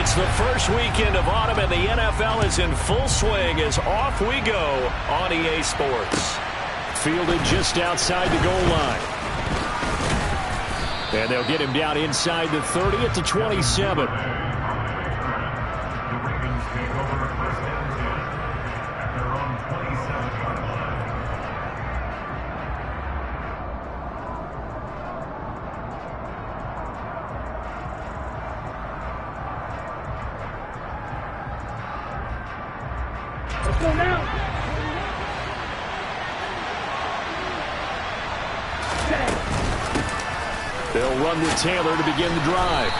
It's the first weekend of autumn, and the NFL is in full swing as off we go on EA Sports. Fielded just outside the goal line. And they'll get him down inside the 30 at the 27. Let's go now. They'll run with Taylor to begin the drive.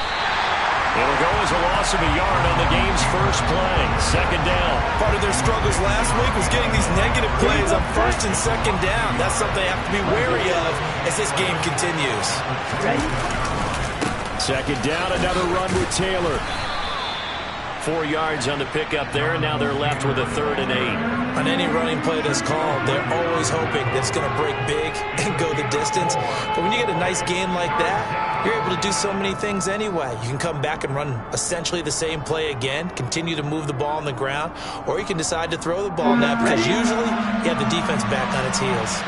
It'll go as a loss of a yard on the game's first play. Second down. Part of their struggles last week was getting these negative plays on first and second down. That's something they have to be wary of as this game continues. Second down, another run with Taylor. 4 yards on the pickup there, and now they're left with a 3rd and 8. On any running play that's called, they're always hoping that it's going to break big and go the distance. But when you get a nice game like that, you're able to do so many things anyway. You can come back and run essentially the same play again, continue to move the ball on the ground, or you can decide to throw the ball now because usually you have the defense back on its heels.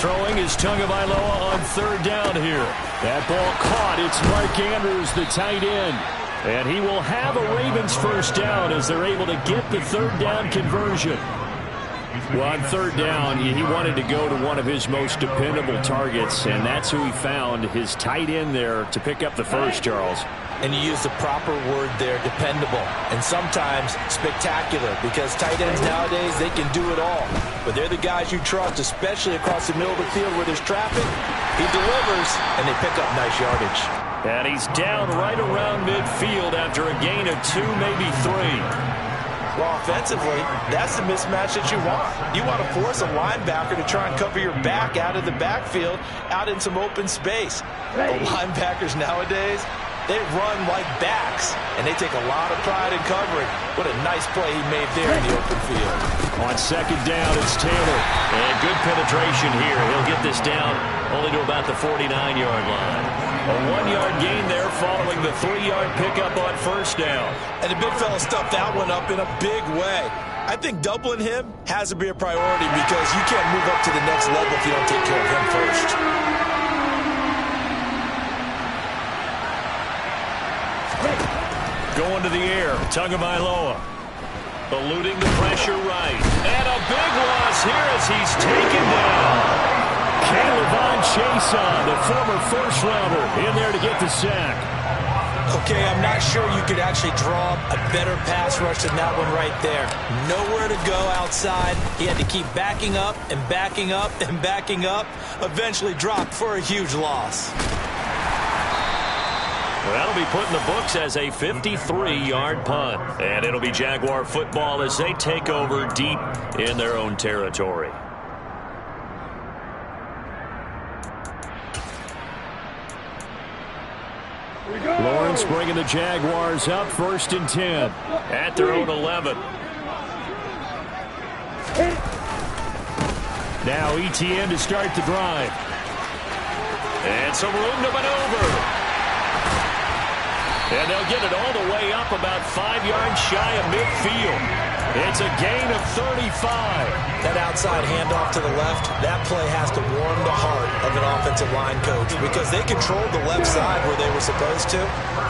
Throwing is Tagovailoa on 3rd down here. That ball caught. It's Mark Andrews, the tight end. And he will have a Ravens first down as they're able to get the 3rd down conversion. Well, on 3rd down, he wanted to go to one of his most dependable targets, and that's who he found, his tight end there, to pick up the first, Charles. And you use the proper word there, dependable, and sometimes spectacular, because tight ends nowadays, they can do it all. But they're the guys you trust, especially across the middle of the field where there's traffic. He delivers, and they pick up nice yardage. And he's down right around midfield after a gain of 2, maybe 3. Well, offensively, that's the mismatch that you want. You want to force a linebacker to try and cover your back out of the backfield, out in some open space. The linebackers nowadays, they run like backs, and they take a lot of pride in covering. What a nice play he made there in the open field. On 2nd down, it's Taylor. And good penetration here. He'll get this down only to about the 49-yard line. A 1-yard gain there following the 3-yard pickup on 1st down. And the big fella stuffed that one up in a big way. I think doubling him has to be a priority because you can't move up to the next level if you don't take care of him first. Going to the air, Tagovailoa. Eluding the pressure right. And a big loss here as he's taken down. Caleb Chason, the former first-rounder, in there to get the sack. Okay, I'm not sure you could actually draw a better pass rush than that one right there. Nowhere to go outside. He had to keep backing up and backing up and backing up. Eventually dropped for a huge loss. Well, that'll be put in the books as a 53-yard punt. And it'll be Jaguar football as they take over deep in their own territory. Lawrence bringing the Jaguars up 1st and 10 at their own 11. Now ETN to start the drive. And some room to maneuver. And they'll get it all the way up about 5 yards shy of midfield. It's a gain of 35. That outside handoff to the left, that play has to warm the heart of an offensive line coach because they controlled the left side where they were supposed to.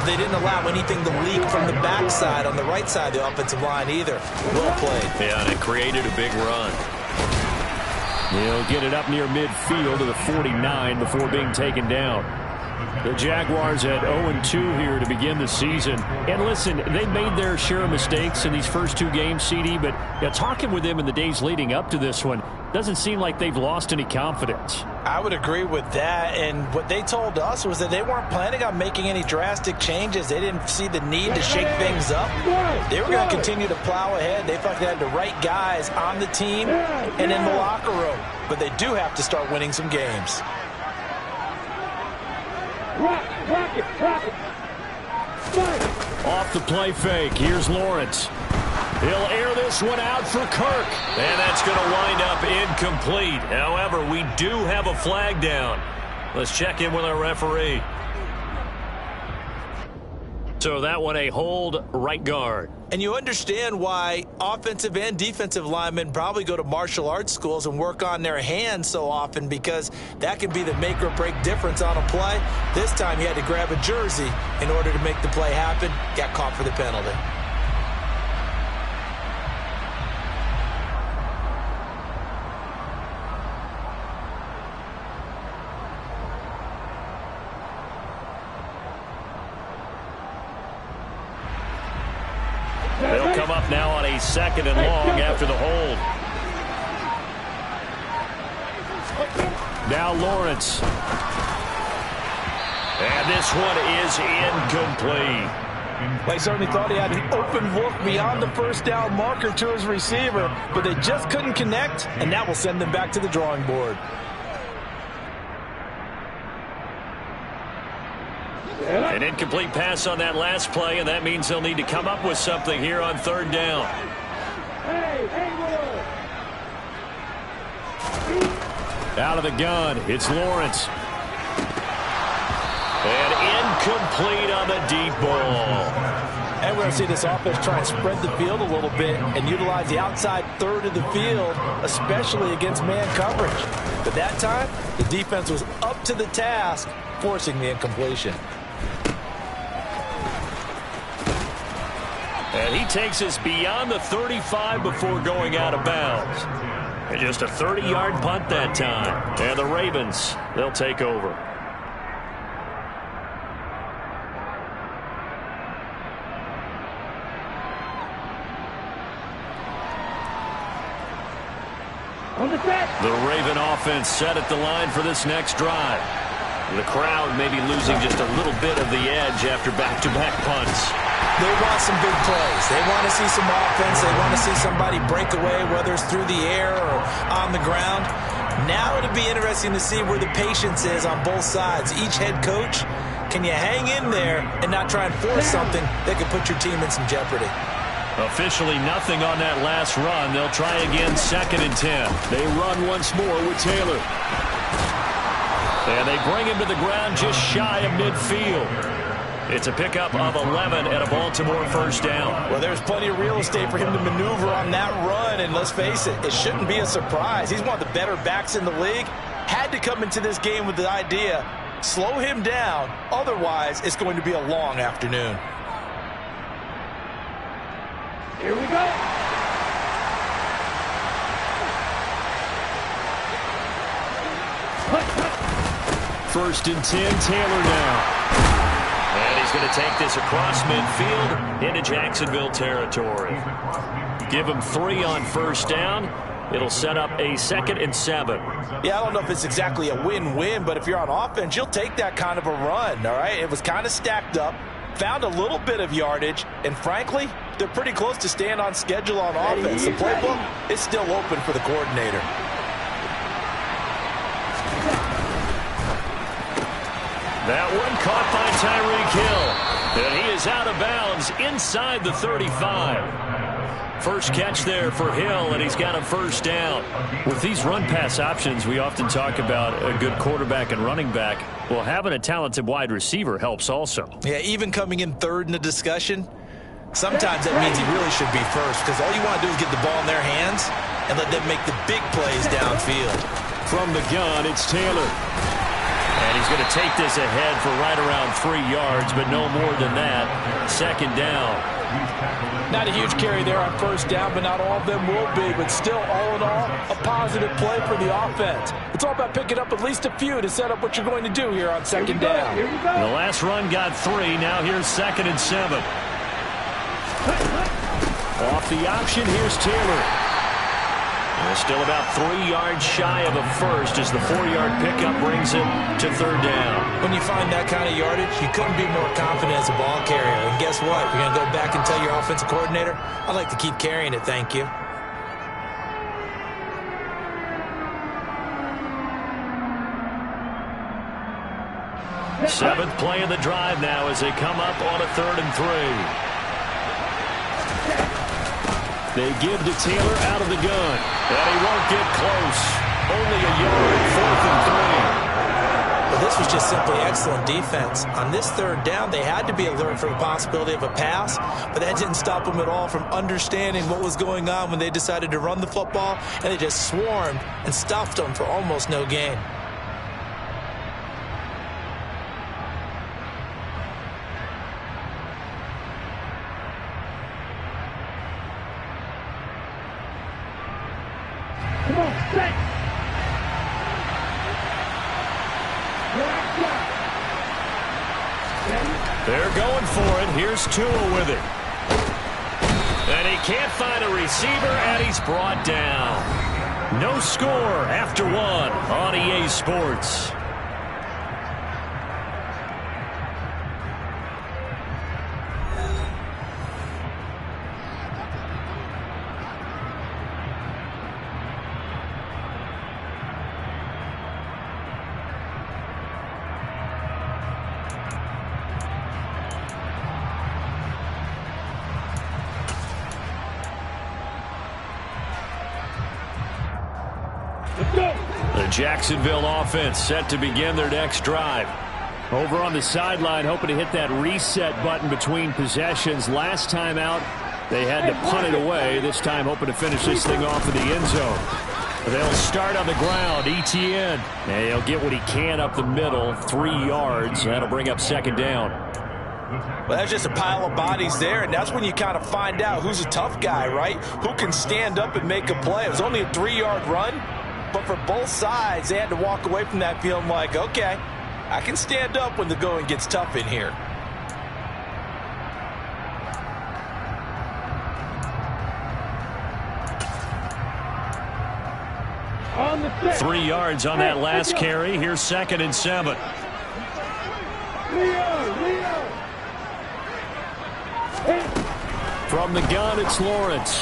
They didn't allow anything to leak from the backside on the right side of the offensive line either. Well played. Yeah, and it created a big run. He'll get it up near midfield to the 49 before being taken down. The Jaguars at 0-2 here to begin the season. And listen, they made their share of mistakes in these first 2 games, CD, but talking with them in the days leading up to this one, doesn't seem like they've lost any confidence. I would agree with that, and what they told us was that they weren't planning on making any drastic changes. They didn't see the need to shake things up. They were going to continue to plow ahead. They felt they had the right guys on the team and in the locker room, but they do have to start winning some games. Rock it. Off the play fake, here's Lawrence. He'll air this one out for Kirk. And that's going to wind up incomplete. However, we do have a flag down. Let's check in with our referee. So that one a hold right guard. And you understand why offensive and defensive linemen probably go to martial arts schools and work on their hands so often, because that can be the make or break difference on a play. This time he had to grab a jersey in order to make the play happen. Got caught for the penalty. They'll come up now on a 2nd and long after the hold. Now Lawrence. And this one is incomplete. They certainly thought he had an open look beyond the first down marker to his receiver, but they just couldn't connect, and that will send them back to the drawing board. An incomplete pass on that last play, and that means they'll need to come up with something here on 3rd down. Out of the gun, it's Lawrence. And incomplete on the deep ball. And we're going to see this offense try and spread the field a little bit and utilize the outside third of the field, especially against man coverage. But that time, the defense was up to the task, forcing the incompletion. And he takes us beyond the 35 before going out of bounds. And just a 30-yard punt that time. And the Ravens, they'll take over. The Raven offense set at the line for this next drive. The crowd may be losing just a little bit of the edge after back-to-back punts. They want some big plays. They want to see some offense. They want to see somebody break away, whether it's through the air or on the ground. Now it'll be interesting to see where the patience is on both sides. Each head coach, can you hang in there and not try and force something that could put your team in some jeopardy? Officially nothing on that last run. They'll try again, 2nd and 10. They run once more with Taylor. And they bring him to the ground just shy of midfield. It's a pickup of 11 and a Baltimore 1st down. Well, there's plenty of real estate for him to maneuver on that run, and let's face it, it shouldn't be a surprise. He's one of the better backs in the league. Had to come into this game with the idea, slow him down, otherwise it's going to be a long afternoon. Here we go. First and 10, Taylor now. And he's going to take this across midfield into Jacksonville territory. Give him 3 on 1st down. It'll set up a 2nd and 7. Yeah, I don't know if it's exactly a win-win, but if you're on offense, you'll take that kind of a run, all right? It was kind of stacked up, found a little bit of yardage, and frankly, they're pretty close to staying on schedule on offense. The playbook is still open for the coordinator. That one caught by Tyreek Hill. And he is out of bounds inside the 35. First catch there for Hill, and he's got a 1st down. With these run-pass options, we often talk about a good quarterback and running back. Well, having a talented wide receiver helps also. Yeah, even coming in 3rd in the discussion, sometimes that means he really should be first, because all you want to do is get the ball in their hands and let them make the big plays downfield. From the gun, it's Taylor. And he's going to take this ahead for right around 3 yards, but no more than that. 2nd down. Not a huge carry there on 1st down, but not all of them will be. But still, all in all, a positive play for the offense. It's all about picking up at least a few to set up what you're going to do here on 2nd down. The last run got 3. Now here's 2nd and 7. Off the option, here's Taylor. And still about 3 yards shy of a first as the 4-yard pickup brings him to 3rd down. When you find that kind of yardage, you couldn't be more confident as a ball carrier. And guess what? You're going to go back and tell your offensive coordinator, I'd like to keep carrying it, thank you. Seventh play of the drive now as they come up on a 3rd and 3. They give to Taylor out of the gun. And he won't get close. Only a yard, 4th and 3. Well, this was just simply excellent defense. On this third down, they had to be alert for the possibility of a pass, but that didn't stop them at all from understanding what was going on when they decided to run the football, and they just swarmed and stuffed them for almost no gain. Come on, set. They're going for it. Here's Tua with it. And he can't find a receiver, and he's brought down. No score after one on EA Sports. The Jacksonville offense set to begin their next drive. Over on the sideline, hoping to hit that reset button between possessions. Last time out, they had to punt it away. This time, hoping to finish this thing off in the end zone. They'll start on the ground. ETN. And he'll get what he can up the middle. 3 yards. That'll bring up second down. Well, that's just a pile of bodies there, and that's when you kind of find out who's a tough guy, right? Who can stand up and make a play. It was only a 3-yard run, but for both sides, they had to walk away from that feeling like, okay, I can stand up when the going gets tough in here. On the set. 3 yards on that last carry. Here's 2nd and 7. Leo. From the gun, it's Lawrence.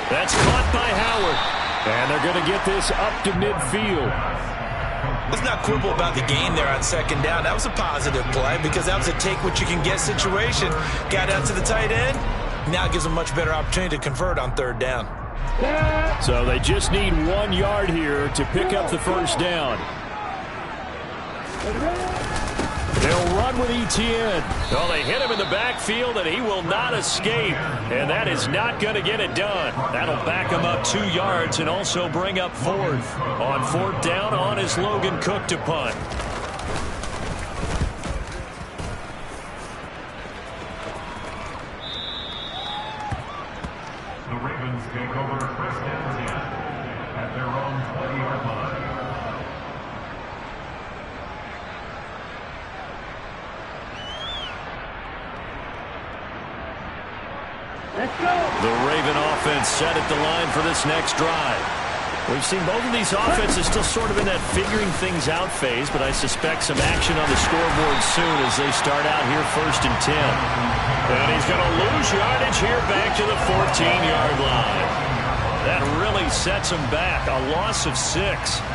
That's caught by Howard. And they're going to get this up to midfield. Let's not quibble about the gain there on 2nd down. That was a positive play because that was a take-what-you-can-get situation. Got out to the tight end. Now it gives them a much better opportunity to convert on 3rd down. So they just need 1 yard here to pick up the first down. They'll run with ETN. Well, they hit him in the backfield, and he will not escape. And that is not going to get it done. That'll back him up 2 yards and also bring up 4th. On 4th down, on is Logan Cook to punt. The Ravens take over first and 10 at their own 20-yard line. Let's go. The Raven offense set at the line for this next drive. We've seen both of these offenses still sort of in that figuring things out phase, but I suspect some action on the scoreboard soon as they start out here 1st and 10. And he's going to lose yardage here back to the 14-yard line. That really sets him back. A loss of 6.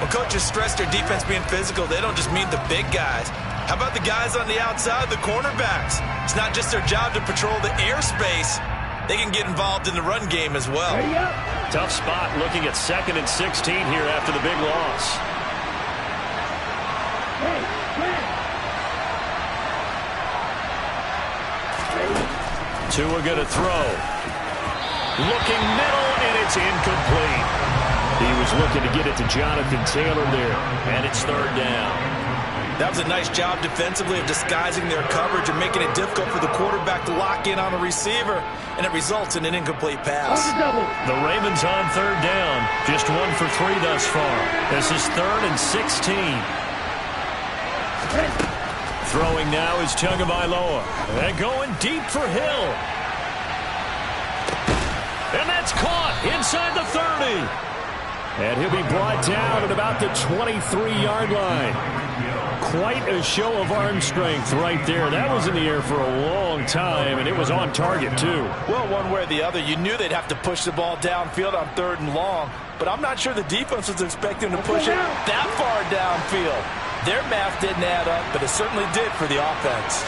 When coaches stress their defense being physical, they don't just mean the big guys. How about the guys on the outside, the cornerbacks? It's not just their job to patrol the airspace. They can get involved in the run game as well. Ready up. Tough spot looking at 2nd and 16 here after the big loss. Tua going to throw. Looking middle, and it's incomplete. He was looking to get it to Jonathan Taylor there, and it's 3rd down. That was a nice job defensively of disguising their coverage and making it difficult for the quarterback to lock in on a receiver, and it results in an incomplete pass. The Ravens on 3rd down, just 1 for 3 thus far. This is 3rd and 16. Throwing now is Tagovailoa. And going deep for Hill. And that's caught inside the 30. And he'll be brought down at about the 23-yard line. Quite a show of arm strength right there. That was in the air for a long time, and it was on target, too. Well, one way or the other, you knew they'd have to push the ball downfield on 3rd and long, but I'm not sure the defense was expecting to push it that far downfield. Their math didn't add up, but it certainly did for the offense.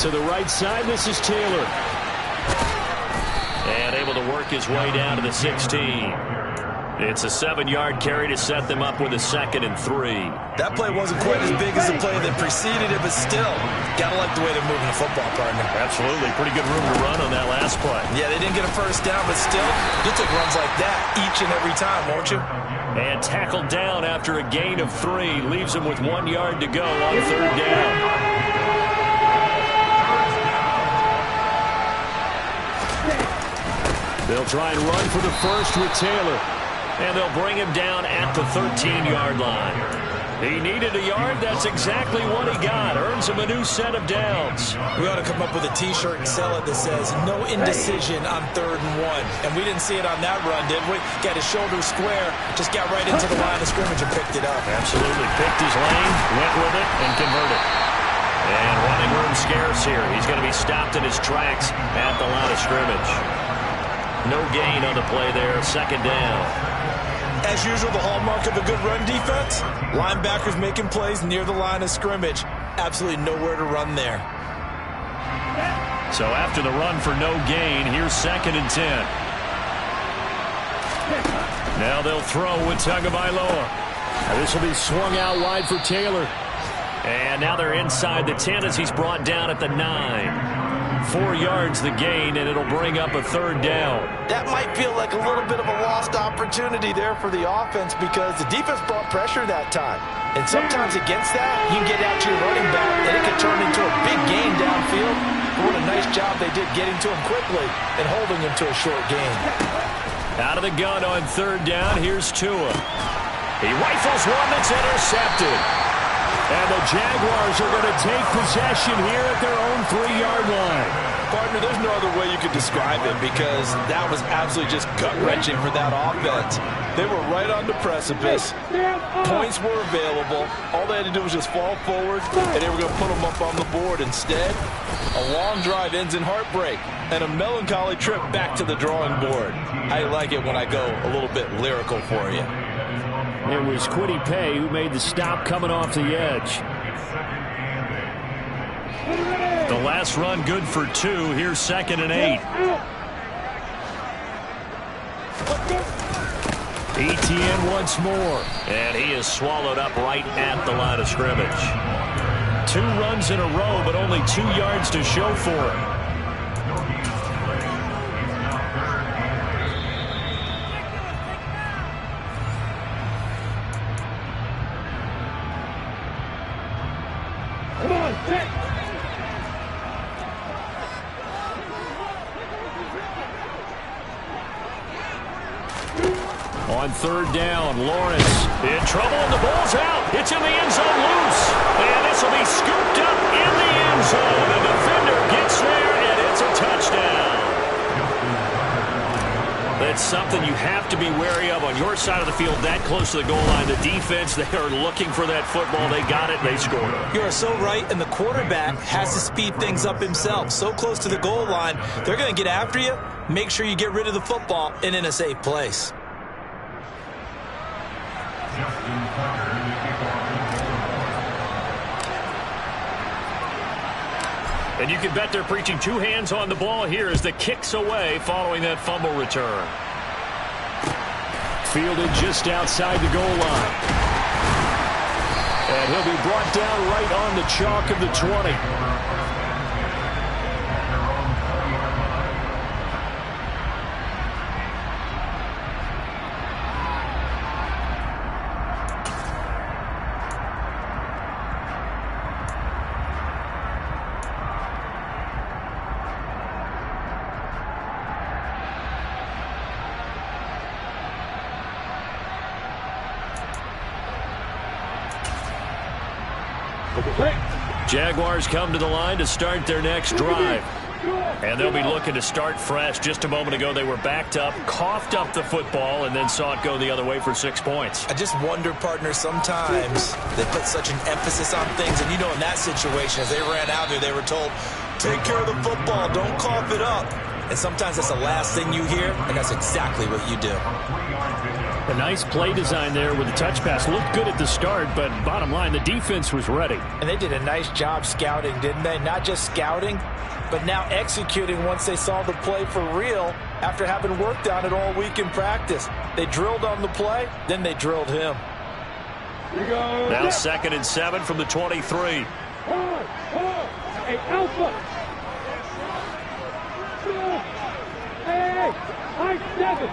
To the right side, this is Taylor. And able to work his way down to the 16. It's a 7-yard carry to set them up with a 2nd and 3. That play wasn't quite as big as the play that preceded it, but still, gotta like the way they're moving the football, partner. Absolutely. Pretty good room to run on that last play. Yeah, they didn't get a first down, but still, you'll take runs like that each and every time, won't you? And tackled down after a gain of 3. Leaves him with 1 yard to go on 3rd down. They'll try and run for the first with Taylor. And they'll bring him down at the 13-yard line. He needed a yard. That's exactly what he got. Earns him a new set of downs. We ought to come up with a T-shirt and sell it that says, no indecision on 3rd and 1. And we didn't see it on that run, did we? Got his shoulder square, just got right into the line of scrimmage and picked it up. Absolutely. Picked his lane, went with it, and converted. And running room scarce here. He's going to be stopped in his tracks at the line of scrimmage. No gain on the play there. 2nd down. As usual, the hallmark of a good run defense, linebackers making plays near the line of scrimmage. Absolutely nowhere to run there. So after the run for no gain, here's 2nd and 10. Now they'll throw with Tagovailoa. This will be swung out wide for Taylor. And now they're inside the 10 as he's brought down at the 9. 4 yards the gain, and it'll bring up a 3rd down. That might feel like a little bit of a lost opportunity there for the offense because the defense brought pressure that time. And sometimes against that, you can get out to your running back, and it can turn into a big gain downfield. But what a nice job they did getting to him quickly and holding him to a short gain. Out of the gun on 3rd down, here's Tua. He rifles one that's intercepted. And the Jaguars are going to take possession here at their own 3-yard line. Partner, there's no other way you could describe it because that was absolutely just gut-wrenching for that offense. They were right on the precipice. Points were available. All they had to do was just fall forward, and they were going to put them up on the board. Instead, a long drive ends in heartbreak and a melancholy trip back to the drawing board. I like it when I go a little bit lyrical for you. It was Kwity Paye who made the stop coming off the edge. The last run good for 2. Here's 2nd and 8. ETN once more. And he is swallowed up right at the line of scrimmage. 2 runs in a row, but only 2 yards to show for him. On 3rd down, Lawrence in trouble, and the ball's out. It's in the end zone loose. And this will be scooped up in the end zone. The defender gets there, and it's a touchdown. That's something you have to be wary of on your side of the field, that close to the goal line. The defense, they are looking for that football. They got it. They scored. You are so right, and the quarterback has to speed things up himself. So close to the goal line, they're going to get after you. Make sure you get rid of the football and in a safe place. And you can bet they're preaching 2 hands on the ball here as the kick's away following that fumble return. Fielded just outside the goal line. And he'll be brought down right on the chalk of the 20. Jaguars come to the line to start their next drive. And they'll be looking to start fresh. Just a moment ago, they were backed up, coughed up the football, and then saw it go the other way for 6 points. I just wonder, partner, sometimes they put such an emphasis on things. And, you know, in that situation, as they ran out there, they were told, take care of the football, don't cough it up. And sometimes that's the last thing you hear, and that's exactly what you do. A nice play design there with the touch pass. Looked good at the start, but bottom line, the defense was ready. And they did a nice job scouting, didn't they? Not just scouting, but now executing once they saw the play for real after having worked on it all week in practice. They drilled on the play, then they drilled him. Now 2nd and 7 from the 23. Hey, Alpha! Hey, I-7!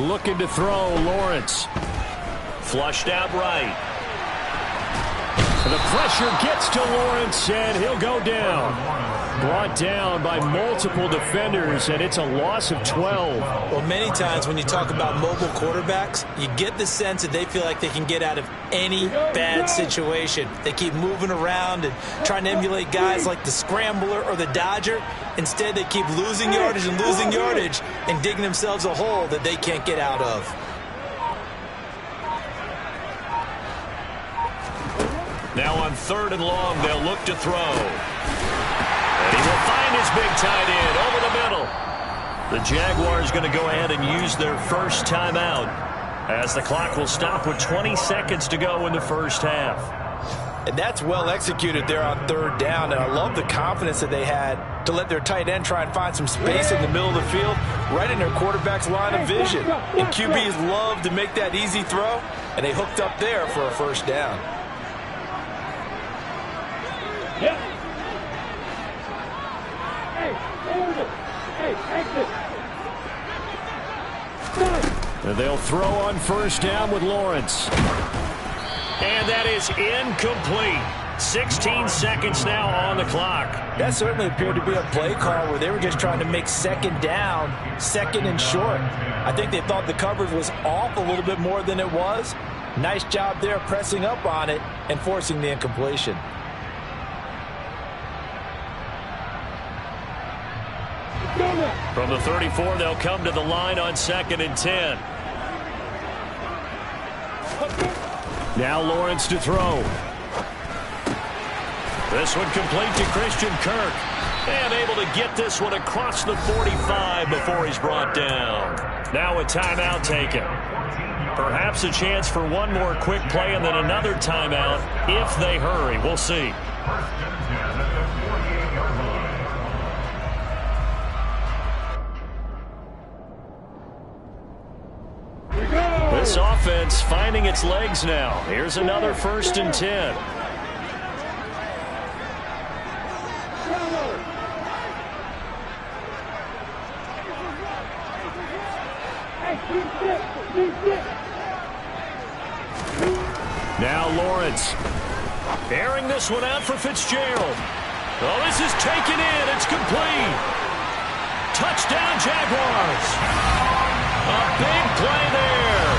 Looking to throw, Lawrence. Flushed out right. The pressure gets to Lawrence, and he'll go down. Brought down by multiple defenders, and it's a loss of 12. Well, many times when you talk about mobile quarterbacks, you get the sense that they feel like they can get out of any bad situation. They keep moving around and trying to emulate guys like the scrambler or the dodger. Instead, they keep losing yardage and digging themselves a hole that they can't get out of. Now on 3rd and long, they'll look to throw. And he will find his big tight end over the middle. The Jaguars going to go ahead and use their first timeout as the clock will stop with 20 seconds to go in the first half. And that's well executed there on 3rd down, and I love the confidence that they had to let their tight end try and find some space in the middle of the field, right in their quarterback's line of vision. And QBs love to make that easy throw, and they hooked up there for a first down. Yep. Hey, exit. And they'll throw on 1st down with Lawrence. And that is incomplete. 16 seconds now on the clock. That certainly appeared to be a play call where they were just trying to make 2nd down, 2nd and short. I think they thought the coverage was off a little bit more than it was. Nice job there pressing up on it and forcing the incompletion. From the 34, they'll come to the line on 2nd and 10. Now Lawrence to throw. This one complete to Christian Kirk. And able to get this one across the 45 before he's brought down. Now a timeout taken. Perhaps a chance for one more quick play and then another timeout if they hurry. We'll see. This offense finding its legs now. Here's another 1st and 10. Now Lawrence. Airing this one out for Fitzgerald. Oh, this is taken in. It's complete. Touchdown, Jaguars. A big play there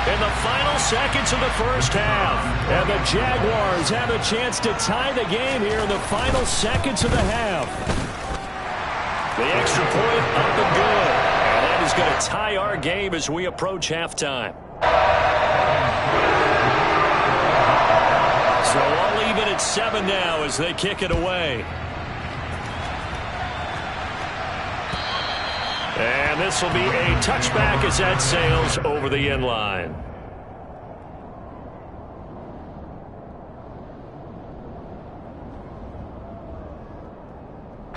in the final seconds of the first half. And the Jaguars have a chance to tie the game here in the final seconds of the half. The extra point up and good. And that is going to tie our game as we approach halftime. So I'll leave it at 7 now as they kick it away. And this will be a touchback as that sails over the end line.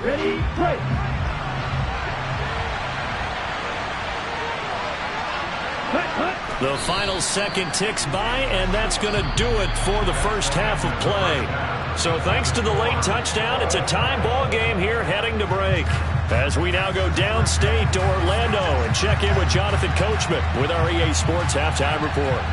Ready, play. The final second ticks by, and that's going to do it for the first half of play. So thanks to the late touchdown, it's a tie ball game here heading to break. As we now go downstate to Orlando and check in with Jonathan Coachman with our EA Sports Halftime Report.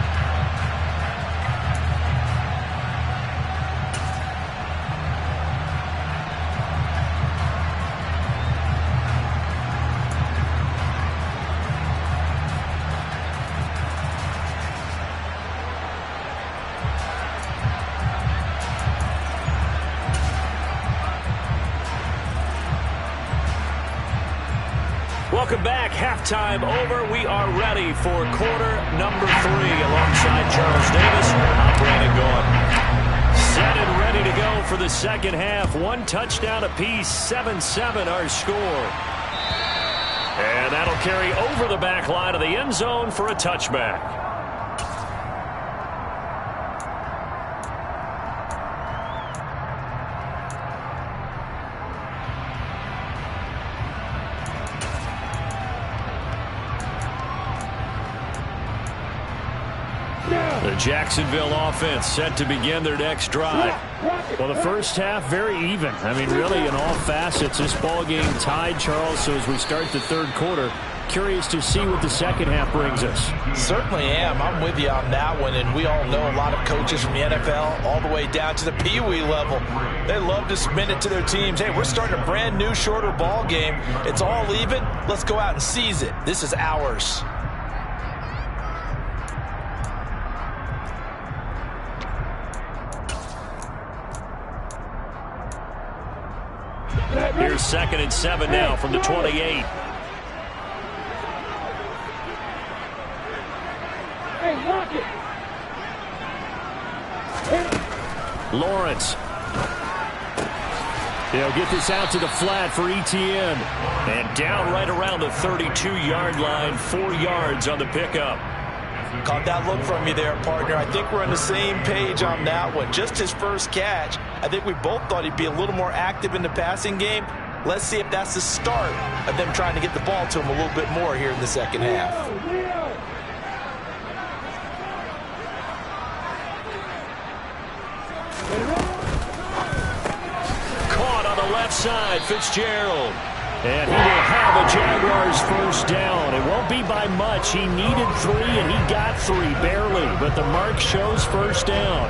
Welcome back. Halftime over. We are ready for quarter number 3 alongside Charles Davis. I'm Brandon Gaudin. Set and ready ready to go for the second half. One touchdown apiece, 7-7 our score. And that'll carry over the back line of the end zone for a touchback. The Jacksonville offense set to begin their next drive. Well, the first half, very even. I mean, really, in all facets, this ball game tied, Charles. So as we start the third quarter, curious to see what the second half brings us. Certainly am. I'm with you on that one. And we all know a lot of coaches from the NFL all the way down to the Pee Wee level. They love to submit it to their teams. Hey, we're starting a brand new, shorter ball game. It's all even. Let's go out and seize it. This is ours. Here's 2nd and 7 now from the 28. Hey, lock it. Lawrence. They'll get this out to the flat for Etienne. And down right around the 32-yard line, 4 yards on the pickup. Caught that look from you there, partner. I think we're on the same page on that one. Just his first catch. I think we both thought he'd be a little more active in the passing game. Let's see if that's the start of them trying to get the ball to him a little bit more here in the second half. Caught on the left side, Fitzgerald. And he will have a Jaguars first down. It won't be by much. He needed 3, and he got 3, barely. But the mark shows first down.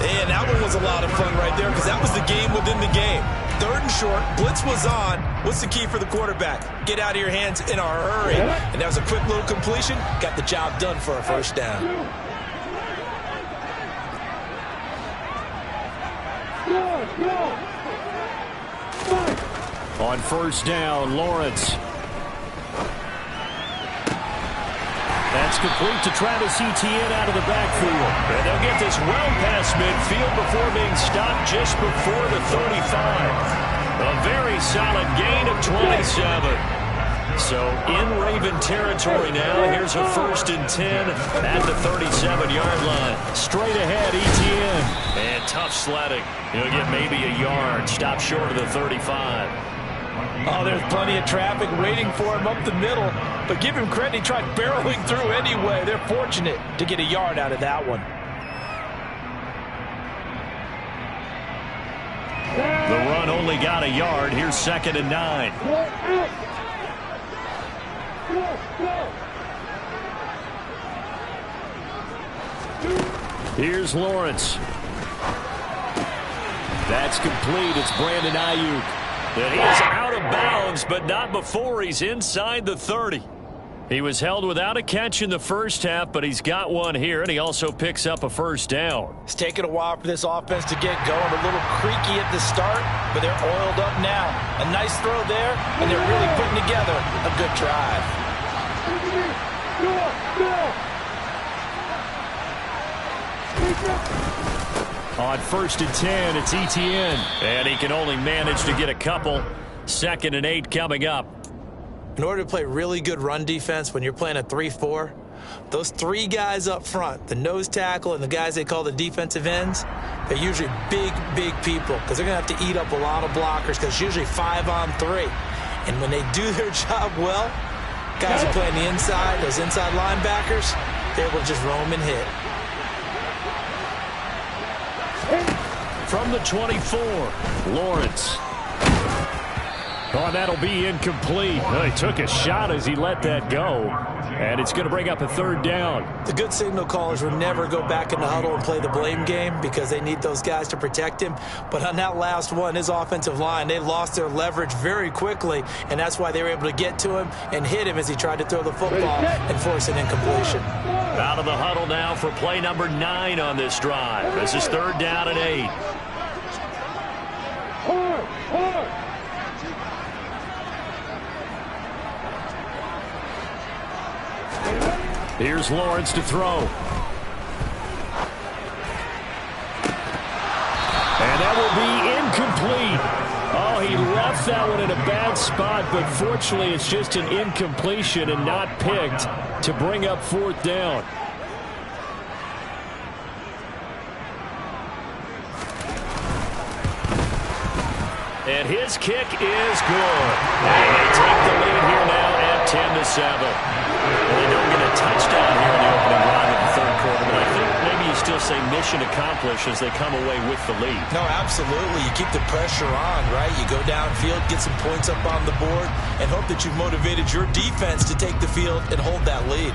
And that one was a lot of fun right there because that was the game within the game. 3rd and short, blitz was on. What's the key for the quarterback? Get out of your hands in a hurry. And that was a quick little completion. Got the job done for a first down. On first down, Lawrence. That's complete to Travis Etienne out of the backfield. And they'll get this well past midfield before being stopped just before the 35. A very solid gain of 27. So in Raven territory now. Here's a 1st and 10 at the 37-yard line. Straight ahead, Etienne. And tough sledding. He'll get maybe a yard. Stop short of the 35. Oh, there's plenty of traffic waiting for him up the middle. But give him credit, he tried barreling through anyway. They're fortunate to get a yard out of that one. The run only got a yard. Here's 2nd and 9. Here's Lawrence. That's complete. It's Brandon Ayuk. And he is out of bounds, but not before he's inside the 30. He was held without a catch in the first half, but he's got one here, and he also picks up a first down. It's taken a while for this offense to get going. A little creaky at the start, but they're oiled up now. A nice throw there, and they're really putting together a good drive. On 1st and 10, it's Etienne. And he can only manage to get a couple. 2nd and 8 coming up. In order to play really good run defense when you're playing a 3-4, those 3 guys up front, the nose tackle and the guys they call the defensive ends, they're usually big, big people because they're going to have to eat up a lot of blockers because it's usually 5-on-3. And when they do their job well, guys are playing the inside, those inside linebackers, they're able to just roam and hit. From the 24, Lawrence. Oh, that'll be incomplete. Well, he took a shot as he let that go. And it's going to bring up a 3rd down. The good signal callers will never go back in the huddle and play the blame game because they need those guys to protect him. But on that last one, his offensive line, they lost their leverage very quickly, and that's why they were able to get to him and hit him as he tried to throw the football and force an incompletion. Out of the huddle now for play number 9 on this drive. This is 3rd down and 8. Here's Lawrence to throw. stuffed that one in a bad spot, but fortunately it's just an incompletion and not picked to bring up 4th down. And his kick is good. And they take the lead here now at 10-7. Well, they don't get a touchdown here in the opening drive of the 3rd quarter, but I think maybe you still say mission accomplished as they come away with the lead. No, absolutely. You keep the pressure on, right? You go downfield, get some points up on the board, and hope that you've motivated your defense to take the field and hold that lead.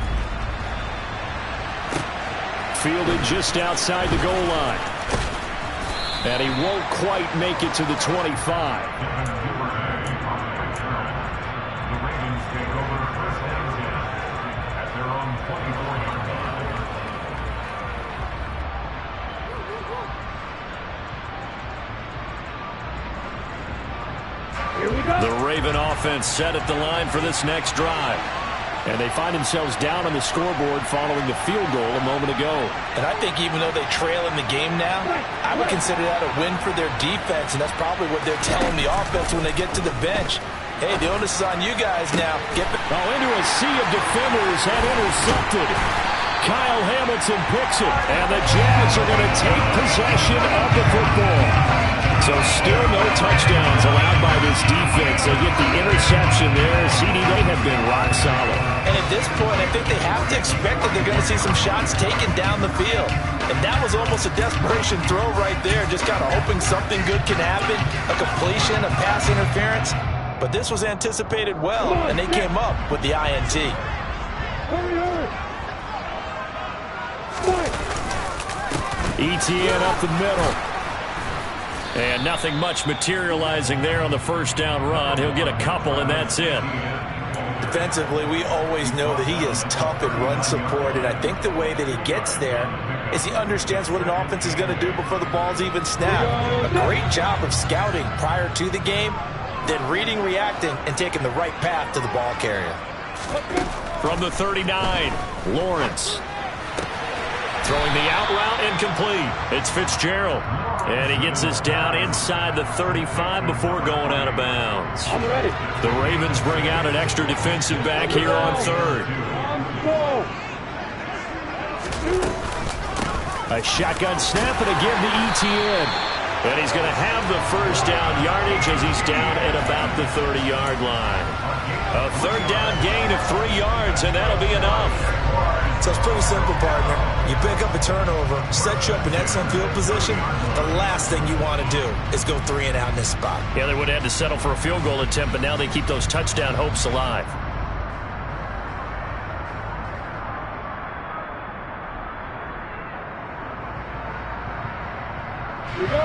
Fielded just outside the goal line. And he won't quite make it to the 25. The Ravens take over 1st and 10 at their own 24-yard line. Here we go. The Raven offense set at the line for this next drive. And they find themselves down on the scoreboard following the field goal a moment ago. And I think even though they trail in the game now, I would consider that a win for their defense, and that's probably what they're telling the offense when they get to the bench. Hey, the onus is on you guys now. Into a sea of defenders and intercepted. Kyle Hamilton picks it, and the Jags are going to take possession of the football. So still no touchdowns allowed by this defense. They get the interception there. CD, they have been rock solid. And at this point, I think they have to expect that they're going to see some shots taken down the field. And that was almost a desperation throw right there, just kind of hoping something good can happen, a completion, a pass interference. But this was anticipated well, and they came up with the INT. ETN up the middle. And nothing much materializing there on the 1st down run. He'll get a couple, and that's it. Defensively, we always know that he is tough in run support, and I think the way that he gets there is he understands what an offense is going to do before the ball's even snapped. A great job of scouting prior to the game, then reading, reacting, and taking the right path to the ball carrier. From the 39, Lawrence. Throwing the out route incomplete. It's Fitzgerald. And he gets this down inside the 35 before going out of bounds. I'm ready. The Ravens bring out an extra defensive back here on 3rd. A shotgun snap and a give to ETN. And he's going to have the 1st down yardage as he's down at about the 30-yard line. A 3rd down gain of 3 yards, and that'll be enough. So it's pretty simple, partner. You pick up a turnover, set you up in excellent field position. The last thing you want to do is go 3 and out in this spot. Yeah, they would have had to settle for a field goal attempt, but now they keep those touchdown hopes alive.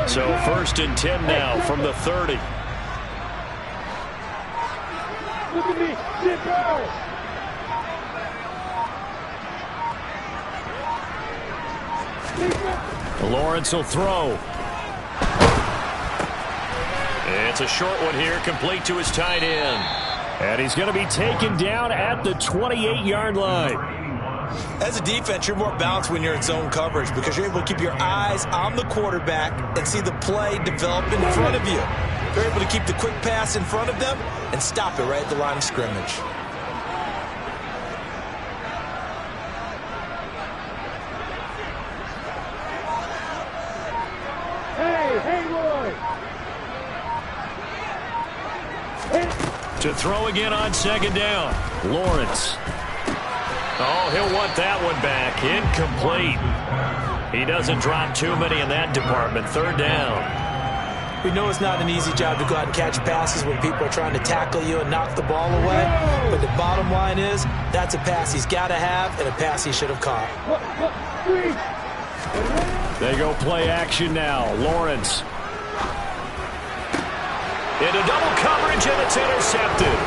So 1st and 10 now from the 30. Look at me. Sit down. Lawrence will throw. It's a short one here, complete to his tight end. And he's going to be taken down at the 28-yard line. As a defense, you're more balanced when you're in zone coverage because you're able to keep your eyes on the quarterback and see the play develop in front of you. You're able to keep the quick pass in front of them and stop it right at the line of scrimmage. To throw again on 2nd down. Lawrence. Oh, he'll want that one back. Incomplete. He doesn't drop too many in that department. 3rd down. We know it's not an easy job to go out and catch passes when people are trying to tackle you and knock the ball away. But the bottom line is that's a pass he's got to have and a pass he should have caught. They go play action now. Lawrence. Into double coverage, and it's intercepted.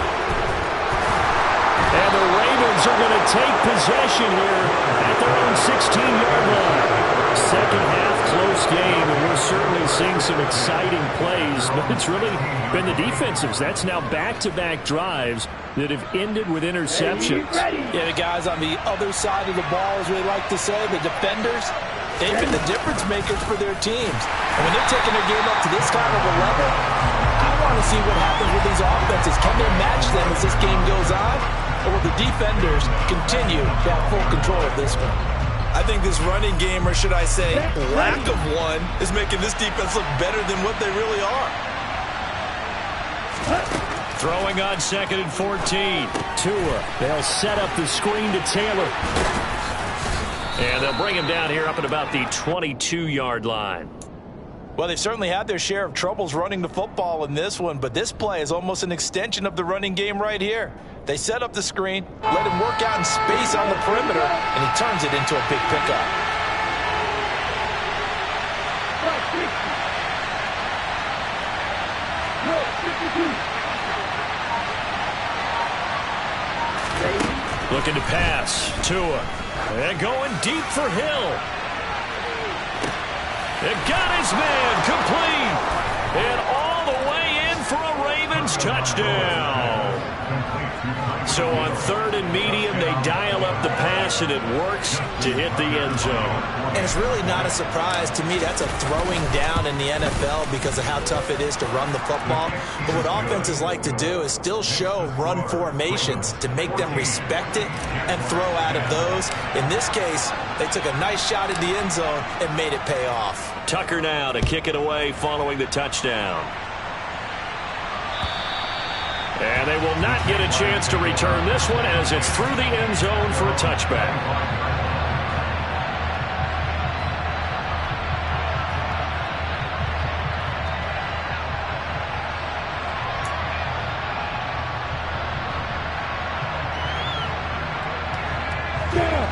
And the Ravens are going to take possession here at their own 16-yard line. Second half, close game, and we're certainly seeing some exciting plays, but it's really been the defensives. That's now back-to-back drives that have ended with interceptions. Yeah, the guys on the other side of the ball, as we like to say, the defenders, they've been the difference makers for their teams. And when they're taking their game up to this kind of a level, I want to see what happens with these offenses. Can they match them as this game goes on? Or will the defenders continue to have full control of this one? I think this running game, or should I say lack of one, is making this defense look better than what they really are. Throwing on 2nd and 14. Tua, they'll set up the screen to Taylor. And they'll bring him down here up at about the 22-yard line. Well, they've certainly had their share of troubles running the football in this one, but this play is almost an extension of the running game right here. They set up the screen, let him work out in space on the perimeter, and he turns it into a big pickup. Looking to pass. Tua. And going deep for Hill. It got his man complete. And all the way in for a Ravens touchdown. So on 3rd and medium, they dial up the pass, and it works to hit the end zone. And it's really not a surprise to me. That's a throwing down in the NFL because of how tough it is to run the football. But what offenses like to do is still show run formations to make them respect it and throw out of those. In this case, they took a nice shot in the end zone and made it pay off. Tucker now to kick it away following the touchdown. And they will not get a chance to return this one as it's through the end zone for a touchback.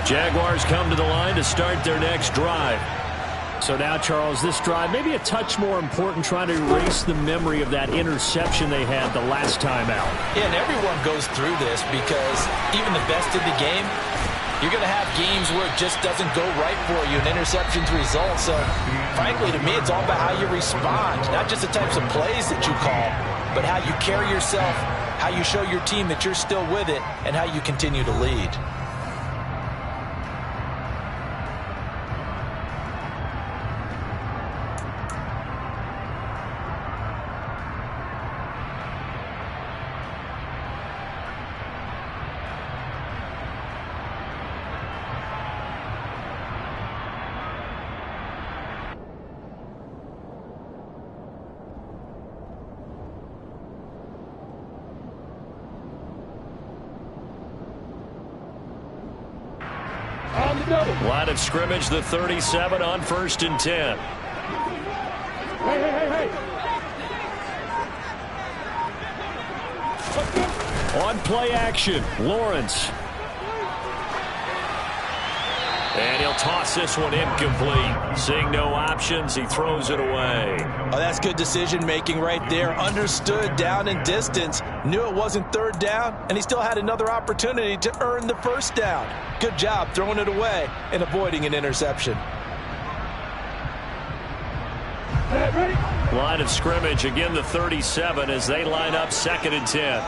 Jaguars come to the line to start their next drive. So now, Charles, this drive maybe a touch more important, trying to erase the memory of that interception they had the last time out. Yeah, and everyone goes through this because even the best in the game, you're going to have games where it just doesn't go right for you and interceptions result. So, frankly, to me, it's all about how you respond, not just the types of plays that you call, but how you carry yourself, how you show your team that you're still with it, and how you continue to lead. Line of scrimmage, the 37 on 1st and 10. Hey. On play action, Lawrence. And he'll toss this one incomplete. Seeing no options, he throws it away. Oh, that's good decision-making right there. Understood down and distance. Knew it wasn't 3rd down, and he still had another opportunity to earn the 1st down. Good job throwing it away and avoiding an interception. Line of scrimmage, again the 37 as they line up 2nd and 10.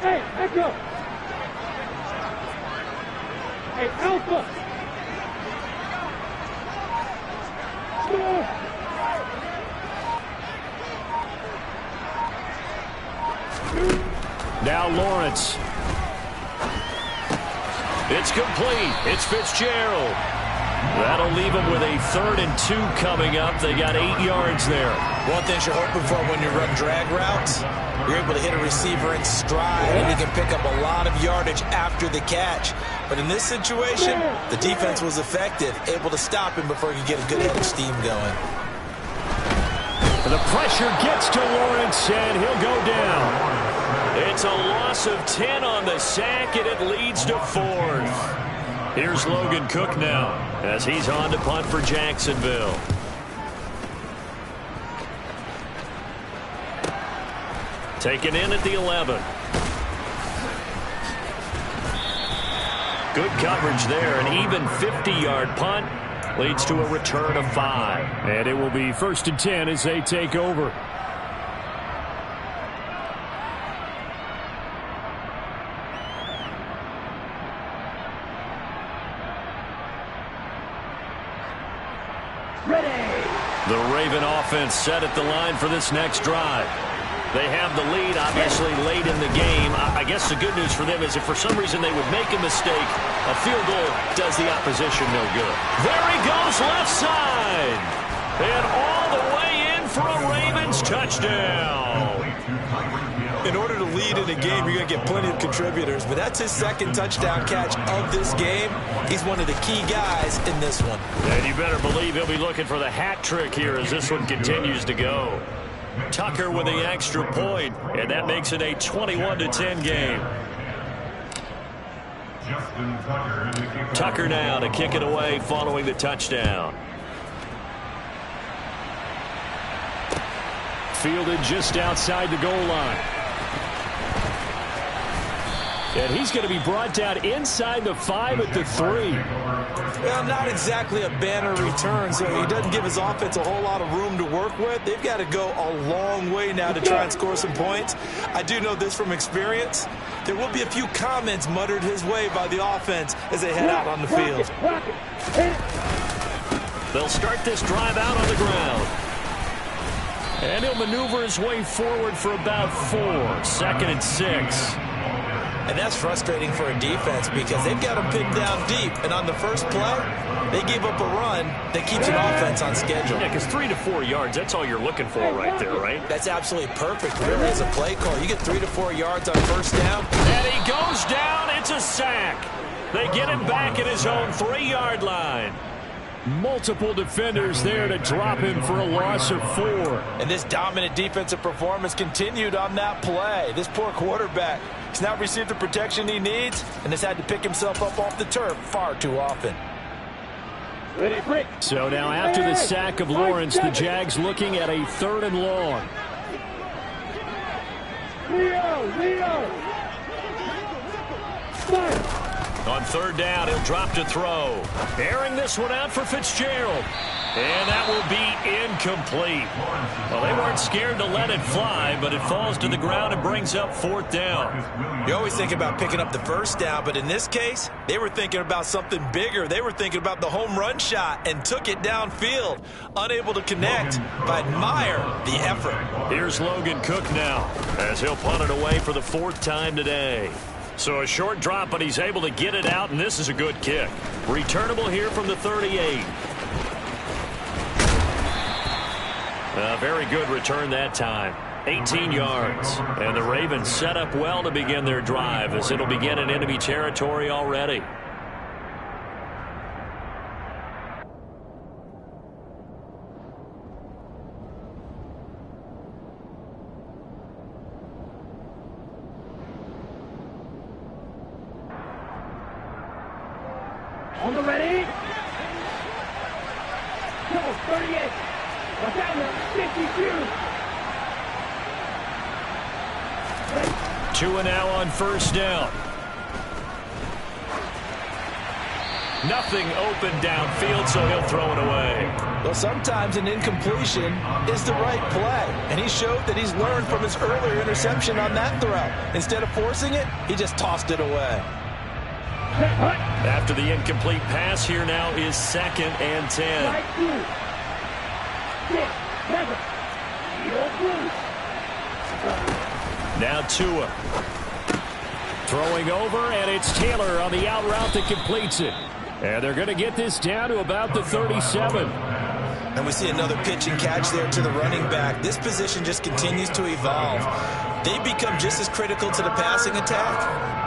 Hey, Echo. Hey, Alpha. Now Lawrence. It's complete. It's Fitzgerald. That'll leave them with a 3rd and 2 coming up. They got 8 yards there. One thing you're hoping for when you run drag routes, you're able to hit a receiver in stride, and he can pick up a lot of yardage after the catch. But in this situation, the defense was effective, able to stop him before he could get a good head of steam going. The pressure gets to Lawrence, and he'll go down. It's a loss of 10 on the sack, and it leads to 4th. Here's Logan Cook now as he's on to punt for Jacksonville. Taken in at the 11. Good coverage there. An even 50-yard punt leads to a return of 5. And it will be 1st and 10 as they take over. The Raven offense set at the line for this next drive. They have the lead, obviously, late in the game. I guess the good news for them is if for some reason they would make a mistake, a field goal does the opposition no good. There he goes, left side. And all the way in for a Ravens touchdown. In order to lead in a game, you're going to get plenty of contributors, but that's his second touchdown catch of this game. He's one of the key guys in this one. And you better believe he'll be looking for the hat trick here as this one continues to go. Tucker with the extra point, and that makes it a 21-10 game. Tucker now to kick it away following the touchdown. Fielded just outside the goal line. And he's going to be brought down inside the 5 at the 3. Well, not exactly a banner return, so he doesn't give his offense a whole lot of room to work with. They've got to go a long way now to try and score some points. I do know this from experience. There will be a few comments muttered his way by the offense as they head out on the field. They'll start this drive out on the ground. And he'll maneuver his way forward for about 4. 2nd and 6. And that's frustrating for a defense because they've got him pinned down deep. And on the first play, they gave up a run that keeps an offense on schedule. Yeah, because 3 to 4 yards, that's all you're looking for right there, right? That's absolutely perfect, really, as a play call. You get 3 to 4 yards on first down. And he goes down. It's a sack. They get him back at his own 3-yard line. Multiple defenders there to drop him for a loss of 4. And this dominant defensive performance continued on that play. This poor quarterback has now received the protection he needs and has had to pick himself up off the turf far too often. So now after the sack of Lawrence, the Jags looking at a 3rd and long. Leo! On 3rd down, he'll drop to throw. Airing this one out for Fitzgerald. And that will be incomplete. Well, they weren't scared to let it fly, but it falls to the ground and brings up 4th down. You always think about picking up the first down, but in this case, they were thinking about something bigger. They were thinking about the home run shot and took it downfield. Unable to connect, but admire the effort. Here's Logan Cook now as he'll punt it away for the 4th time today. So a short drop, but he's able to get it out, and this is a good kick. Returnable here from the 38. A very good return that time. 18 yards. And the Ravens set up well to begin their drive as it'll begin in enemy territory already. On the ready. Go, 38. Batalla, 52. 2 and now on 1st down. Nothing open downfield, so he'll throw it away. Well, sometimes an incompletion is the right play, and he showed that he's learned from his earlier interception on that throw. Instead of forcing it, he just tossed it away. After the incomplete pass, here now is 2nd and 10. Right through. 6, 7. Now Tua. Throwing over, and it's Taylor on the out route that completes it. And they're going to get this down to about the 37. And we see another pitch and catch there to the running back. This position just continues to evolve. They become just as critical to the passing attack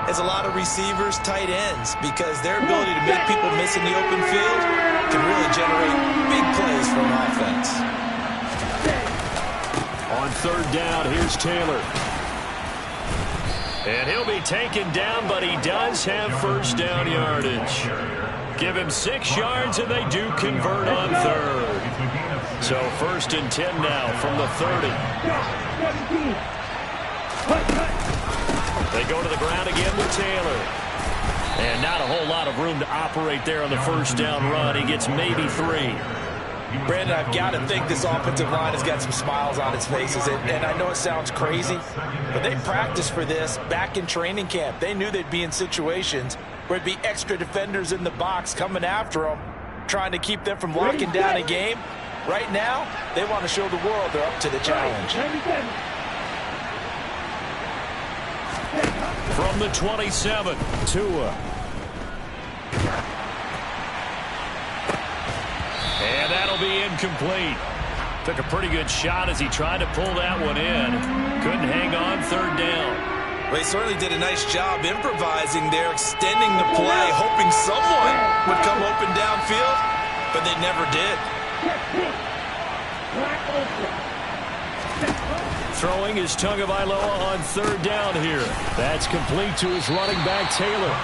as a lot of receivers, tight ends, because their ability to make people miss in the open field can really generate big plays for an offense. On 3rd down, here's Taylor. And he'll be taken down, but he does have 1st down yardage. Give him 6 yards, and they do convert on 3rd. So 1st and 10 now from the 30. They go to the ground again with Taylor. And not a whole lot of room to operate there on the 1st down run. He gets maybe 3. Brandon, I've got to think this offensive line has got some smiles on its faces. And I know it sounds crazy, but they practiced for this back in training camp. They knew they'd be in situations where it'd be extra defenders in the box coming after them, trying to keep them from locking down a game. Right now, they want to show the world they're up to the challenge. 97. From the 27, Tua. And that'll be incomplete. Took a pretty good shot as he tried to pull that one in. Couldn't hang on third down. Well, he certainly did a nice job improvising there, extending the play, hoping someone would come open downfield, but they never did. Throwing is Tagovailoa on third down here. That's complete to his running back, Taylor.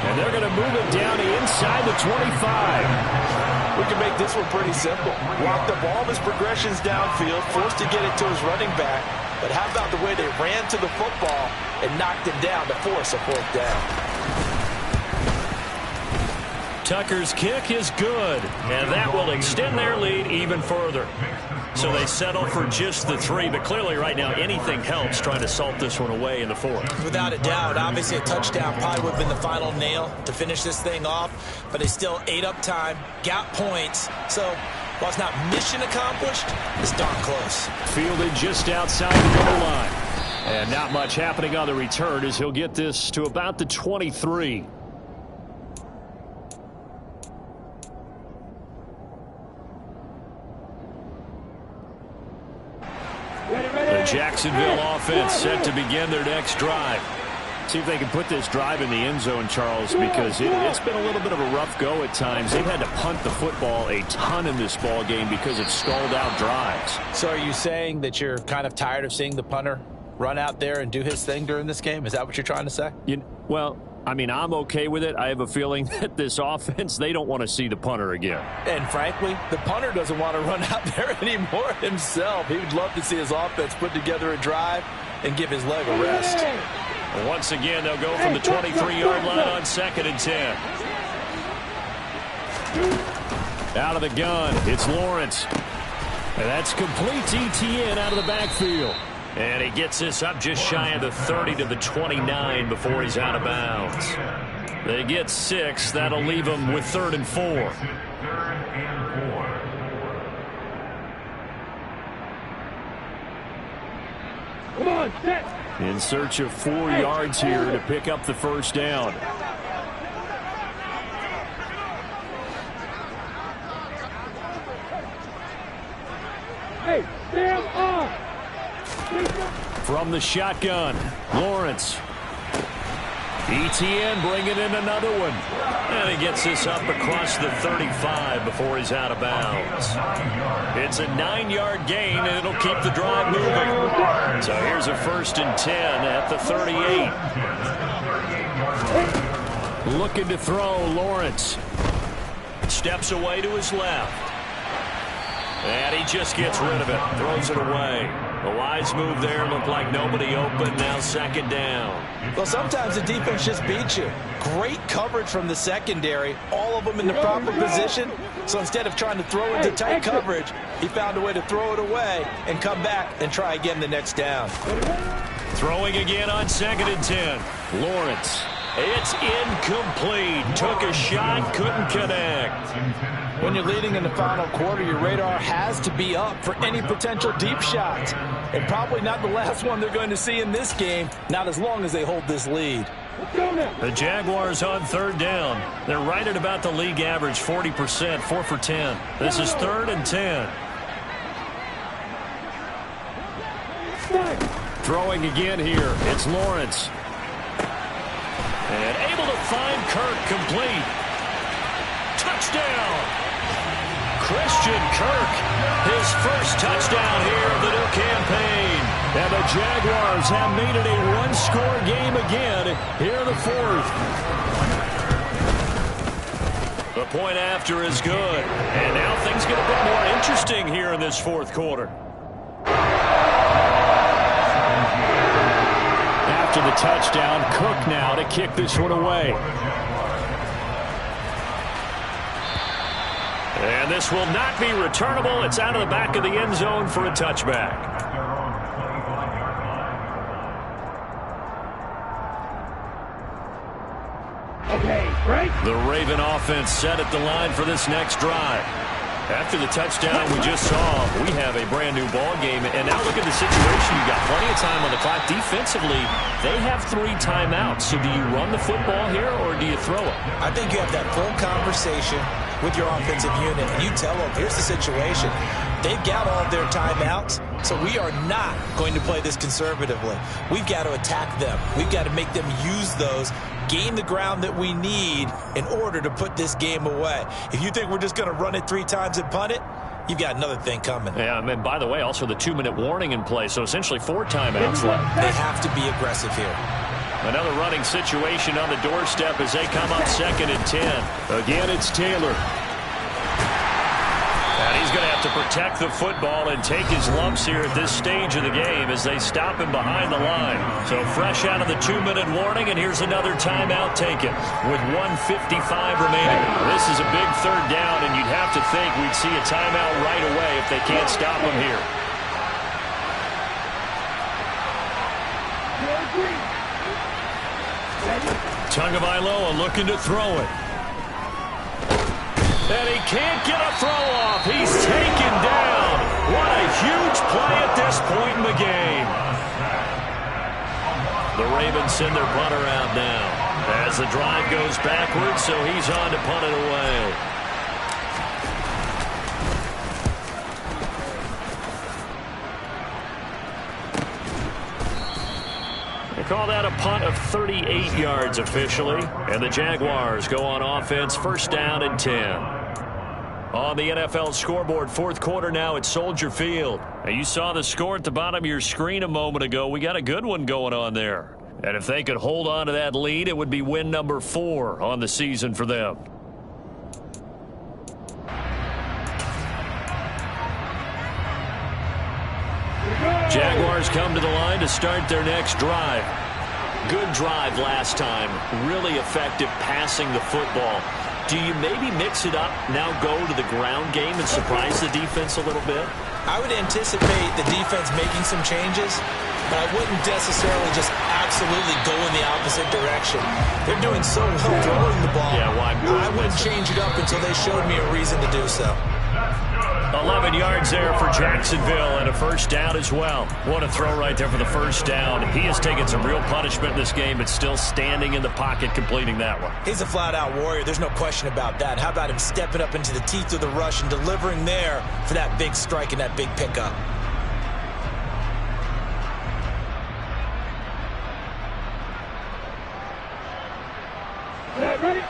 And they're going to move it down inside the 25. We can make this one pretty simple. Walked up all of his progressions downfield, forced to get it to his running back. But how about the way they ran to the football and knocked him down to force a fourth down? Tucker's kick is good, and that will extend their lead even further. So they settle for just the 3, but clearly right now anything helps trying to salt this one away in the 4th. Without a doubt, obviously a touchdown probably would have been the final nail to finish this thing off, but they still ate up time, got points, so while it's not mission accomplished, it's darn close. Fielded just outside the goal line. And not much happening on the return as he'll get this to about the 23. The Jacksonville offense set to begin their next drive. See if they can put this drive in the end zone, Charles, because it's been a little bit of a rough go at times. They've had to punt the football a ton in this ball game because of stalled-out drives. So are you saying that you're kind of tired of seeing the punter run out there and do his thing during this game? Is that what you're trying to say? Well, I mean, I'm okay with it. I have a feeling that this offense, they don't want to see the punter again. And frankly, the punter doesn't want to run out there anymore himself. He would love to see his offense put together a drive and give his leg a rest. Well, once again, they'll go from the 23-yard line on 2nd and 10. Out of the gun, it's Lawrence. And that's complete to ETN out of the backfield. And he gets this up just shy of the 30 to the 29 before he's out of bounds. They get 6. That'll leave them with 3rd and 4. Come on, set. In search of 4 yards here to pick up the first down. Hey, stand off. From the shotgun, Lawrence. ETN bringing in another one. And he gets this up across the 35 before he's out of bounds. It's a 9-yard gain, and it'll keep the drive moving. So here's a 1st and 10 at the 38. Looking to throw, Lawrence. Steps away to his left. And he just gets rid of it. Throws it away. A wise move there. Looked like nobody open. Now 2nd down. Well, sometimes the defense just beats you. Great coverage from the secondary. All of them in the proper position. So instead of trying to throw into tight coverage, he found a way to throw it away and come back and try again the next down. Throwing again on 2nd and 10. Lawrence. It's incomplete. Took a shot, couldn't connect. When you're leading in the final quarter, your radar has to be up for any potential deep shots. And probably not the last one they're going to see in this game, not as long as they hold this lead. The Jaguars on 3rd down. They're right at about the league average, 40%, 4 for 10. This is 3rd and 10. Throwing again here. It's Lawrence. And able to find Kirk complete. Touchdown! Christian Kirk, his first touchdown here of the new campaign. And the Jaguars have made it a one-score game again here in the 4th. The point after is good. And now things get a bit more interesting here in this 4th quarter. After the touchdown, Cook now to kick this one away. And this will not be returnable. It's out of the back of the end zone for a touchback. Okay, right. The Raven offense set at the line for this next drive. After the touchdown we just saw, we have a brand new ball game. And now look at the situation. You got plenty of time on the clock. Defensively, they have 3 timeouts. So do you run the football here or do you throw it? I think you have that full conversation with your offensive unit, and you tell them, here's the situation. They've got all of their timeouts, so we are not going to play this conservatively. We've got to attack them. We've got to make them use those, gain the ground that we need in order to put this game away. If you think we're just going to run it 3 times and punt it, you've got another thing coming. Yeah, and by the way, also the 2-minute warning in play, so essentially 4 timeouts left. They have to be aggressive here. Another running situation on the doorstep as they come up 2nd and 10. Again, it's Taylor. And he's going to have to protect the football and take his lumps here at this stage of the game as they stop him behind the line. So fresh out of the 2-minute warning, and here's another timeout taken with 1:55 remaining. This is a big 3rd down, and you'd have to think we'd see a timeout right away if they can't stop him here. Tagovailoa looking to throw it. And he can't get a throw off. He's taken down. What a huge play at this point in the game. The Ravens send their punter out now as the drive goes backwards, so he's on to punt it away. They call that a punt of 38 yards officially. And the Jaguars go on offense, 1st down and 10. On the NFL scoreboard, 4th quarter now at Soldier Field. Now you saw the score at the bottom of your screen a moment ago. We got a good one going on there. And if they could hold on to that lead, it would be win number 4 on the season for them. Jaguars come to the line to start their next drive. Good drive last time. Really effective passing the football. Do you maybe mix it up, now go to the ground game and surprise the defense a little bit? I would anticipate the defense making some changes, but I wouldn't necessarily just absolutely go in the opposite direction. They're doing so well throwing the ball. Yeah, why? I wouldn't change it up until they showed me a reason to do so. 11 yards there for Jacksonville and a 1st down as well. What a throw right there for the 1st down. He has taken some real punishment in this game, but still standing in the pocket completing that one. He's a flat-out warrior. There's no question about that. How about him stepping up into the teeth of the rush and delivering there for that big strike and that big pickup? Ready?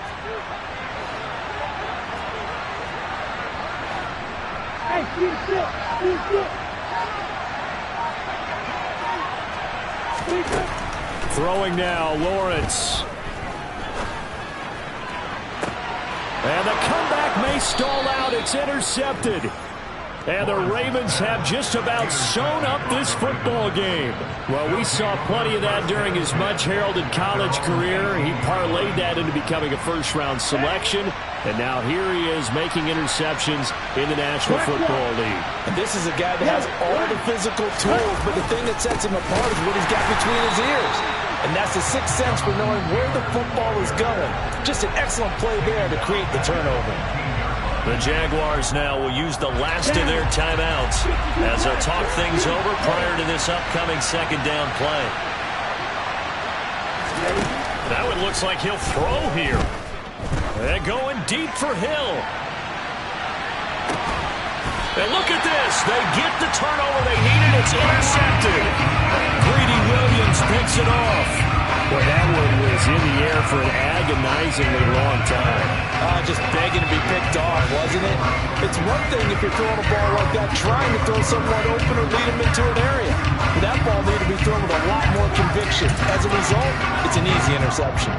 Hey, keep still. Keep still. Throwing now, Lawrence. And the comeback may stall out. It's intercepted. And the Ravens have just about sewn up this football game. Well, we saw plenty of that during his much-heralded college career. He parlayed that into becoming a first-round selection. And now here he is making interceptions in the National Football League. And this is a guy that has all the physical tools, but the thing that sets him apart is what he's got between his ears. And that's the 6th sense for knowing where the football is going. Just an excellent play there to create the turnover. The Jaguars now will use the last of their timeouts as they'll talk things over prior to this upcoming 2nd down play. Now it looks like he'll throw here. They're going deep for Hill. And look at this. They get the turnover they needed. It's intercepted. Greedy Williams picks it off. Boy, that one was in the air for an agonizingly long time. Just begging to be picked off, wasn't it? It's one thing if you're throwing a ball like that, trying to throw someone open or lead them into an area. But that ball needed to be thrown with a lot more conviction. As a result, it's an easy interception.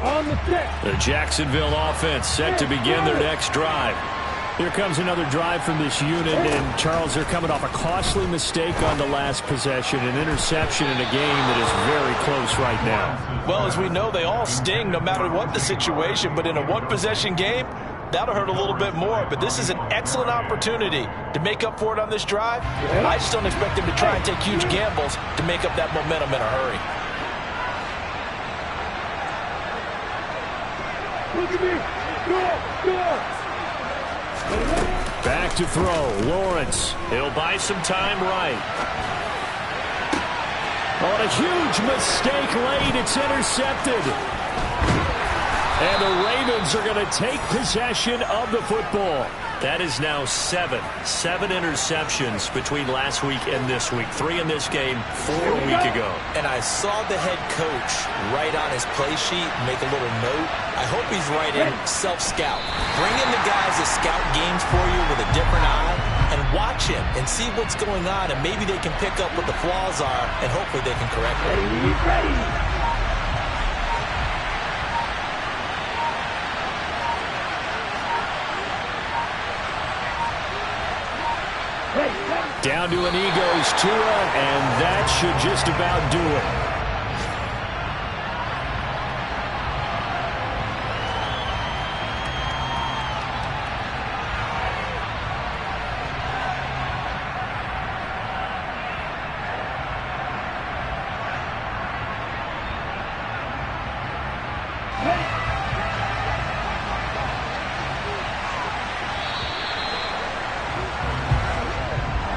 On the stick. The Jacksonville offense set to begin their next drive. Here comes another drive from this unit, and Charles, they're coming off a costly mistake on the last possession, an interception in a game that is very close right now. Well, as we know, they all sting no matter what the situation, but in a one-possession game, that'll hurt a little bit more. But this is an excellent opportunity to make up for it on this drive. I just don't expect them to try and take huge gambles to make up that momentum in a hurry. Look at me. Go. Back to throw. Lawrence. He'll buy some time right. On a huge mistake late. It's intercepted. And the Ravens are going to take possession of the football. That is now seven interceptions between last week and this week. 3 in this game, 4 a week ago. And I saw the head coach write on his play sheet, make a little note. I hope he's writing self-scout. Bring in the guys that scout games for you with a different eye and watch him and see what's going on, and maybe they can pick up what the flaws are, and hopefully they can correct it. Ready. Down to an Eagles Tua, and that should just about do it.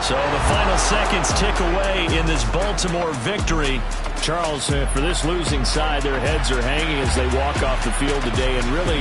So the final seconds tick away in this Baltimore victory. Charles, for this losing side, their heads are hanging as they walk off the field today, and really